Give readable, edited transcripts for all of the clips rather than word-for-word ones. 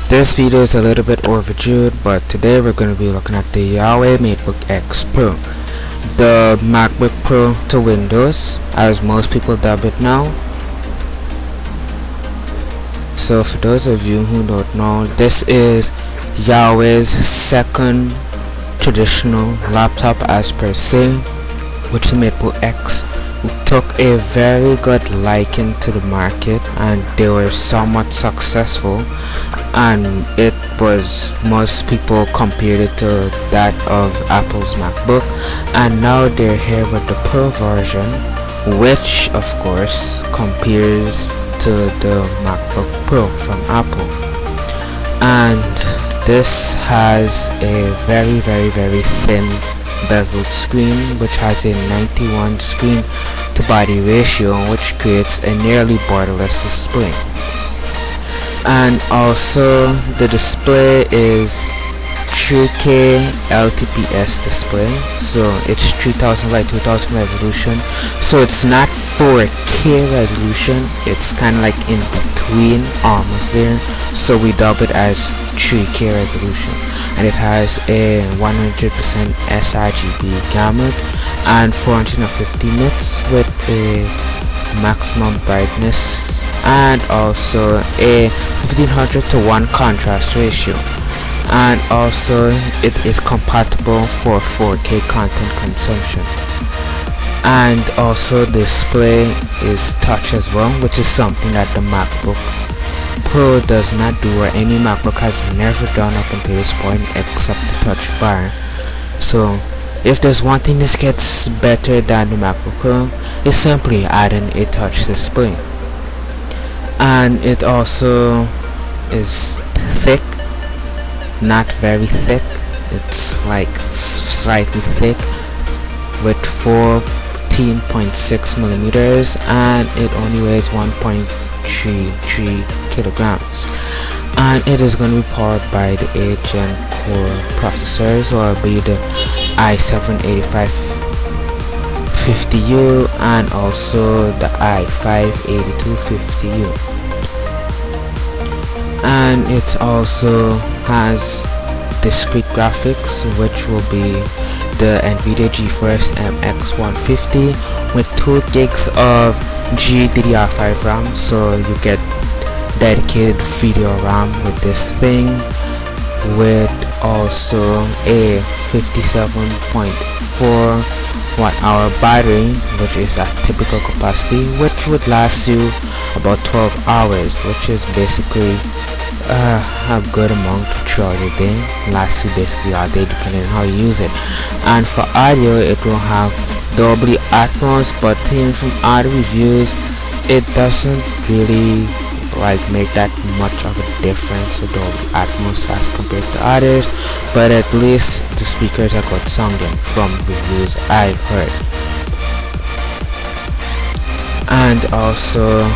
This video is a little bit overdue, but today we're going to be looking at the Huawei MateBook X Pro, the MacBook Pro to Windows, as most people dub it now. So for those of you who don't know, this is Huawei's second traditional laptop as per se, which the MateBook X took a very good liking to the market, and they were somewhat successful, and it was, most people compared it to that of Apple's MacBook, and now they're here with the Pro version, which of course compares to the MacBook Pro from Apple. And this has a very thin bezeled screen, which has a 91 screen to body ratio, which creates a nearly borderless display. And also the display is 3K LTPS display, so it's 3000 by 2000 resolution, so it's not 4K resolution, it's kind of like in between, almost there, so we dub it as 3K resolution. And it has a 100% sRGB gamut and 450 nits with a maximum brightness, and also a 1500 to 1 contrast ratio, and also it is compatible for 4K content consumption. And also the display is touch as well, which is something that the MacBook Pro does not do, or any MacBook has never done up until this point except the touch bar. So if there's one thing this gets better than the MacBook Pro, it's simply adding a touch display. And it also is thick, not very thick, it's like slightly thick, with 14.6 millimeters, and it only weighs 1.33 kilograms, and it is going to be powered by the 8th Gen core processors, or be the i7-8550U and also the i5-8250U. And it also has discrete graphics, which will be the NVIDIA GeForce MX 150 with 2 gigs of GDDR5 RAM, so you get dedicated video RAM with this thing, with also a 57.4 watt-hour battery, which is at typical capacity, which would last you about 12 hours, which is basically a good amount throughout the day, lasts you basically all day depending on how you use it. And for audio, it will have Dolby Atmos, but hearing from other reviews, it doesn't really make that much of a difference with Dolby Atmos as compared to others, but at least the speakers are good sounding from reviews I've heard. And also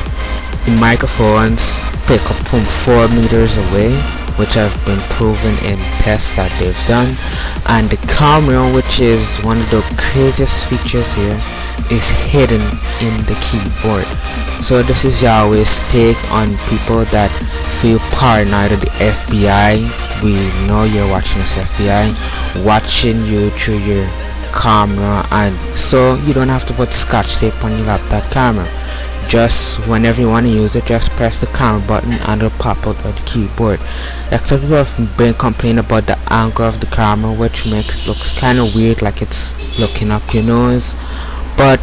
the microphones pick up from 4 meters away, which have been proven in tests that they've done. And the camera, which is one of the craziest features here, is hidden in the keyboard. So this is Huawei's take on people that feel paranoid of the FBI. We know you're watching this FBI watching you through your camera, and so you don't have to put scotch tape on your laptop camera. Just whenever you want to use it, just press the camera button and it'll pop out of the keyboard. Except people have been complaining about the angle of the camera, which looks kind of weird, like it's looking up your nose. But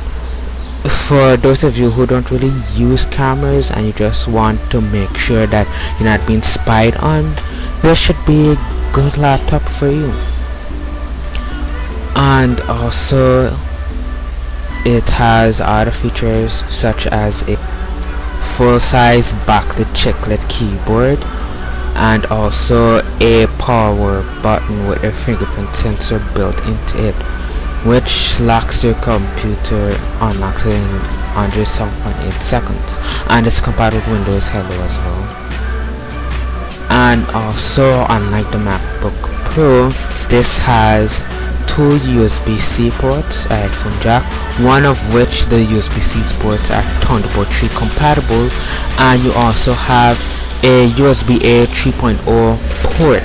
for those of you who don't really use cameras and you just want to make sure that you're not being spied on, this should be a good laptop for you. And also it has other features such as a full-size backlit chiclet keyboard, and also a power button with a fingerprint sensor built into it, which locks your computer, unlocks it in under 7.8 seconds, and it's compatible with Windows Hello as well. And also, unlike the MacBook Pro, this has 2 USB-C ports, a headphone jack, one of which the USB-C ports are Thunderbolt 3 compatible, and you also have a USB-A 3.0 port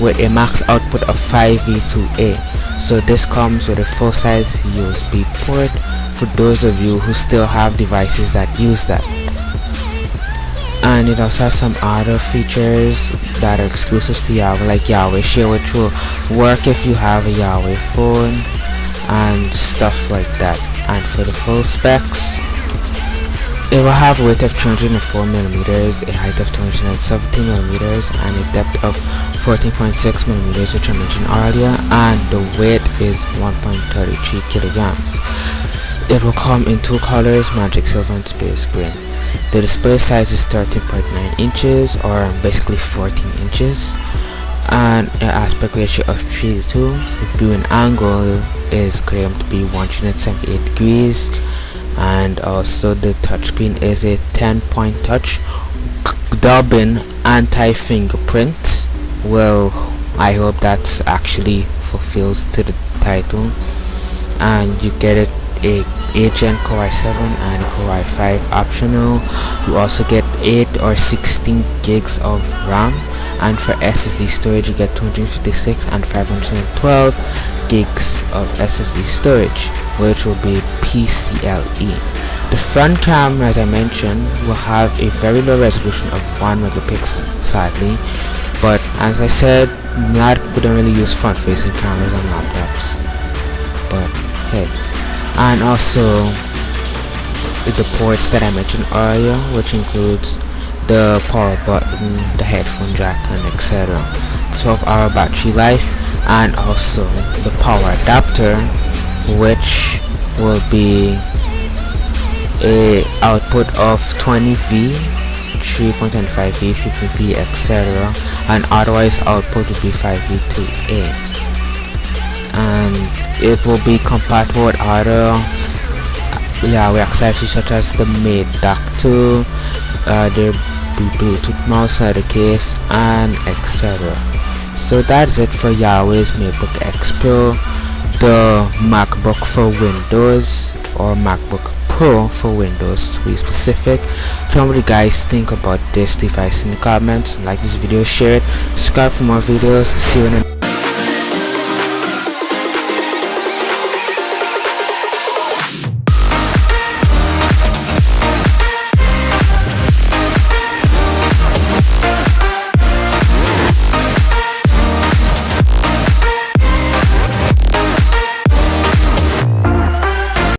with a max output of 5V2A. So this comes with a full-size USB port for those of you who still have devices that use that. And it also has some other features that are exclusive to Huawei, like Huawei Share, which will work if you have a Huawei phone and stuff like that. And for the full specs, it will have a width of 304mm, a height of 270mm, and a depth of 14.6mm, which I mentioned earlier, and the weight is 1.33 kilograms. It will come in two colors, magic silver and space gray. The display size is 13.9 inches, or basically 14 inches, and an aspect ratio of 3:2. The viewing angle is claimed to be 178 degrees, and also the touchscreen is a 10-point touch, dubbing anti-fingerprint. Well, I hope that's actually fulfills to the title. And you get it a 8-gen Core i7 and a Core i5 optional. You also get 8 or 16 gigs of RAM, and for SSD storage you get 256 and 512 gigs of SSD storage, which will be PCLE. The front camera, as I mentioned, will have a very low resolution of 1 megapixel, sadly, but as I said, a lot of people don't really use front-facing cameras on laptops, but hey. And also the ports that I mentioned earlier, which includes the power button, the headphone jack, and etc. 12-hour battery life, and also the power adapter, which will be a output of 20V, 3.25V, 50V, etc., and otherwise output will be 5V2A. And it will be compatible with other Huawei accessories such as the MateBook 2, the Bluetooth mouse and the case, and etc. So that's it for Huawei's MateBook X Pro, the MacBook for Windows, or MacBook Pro for Windows to be specific. Tell me what you guys think about this device in the comments. Like this video, share it, subscribe for more videos. See you in the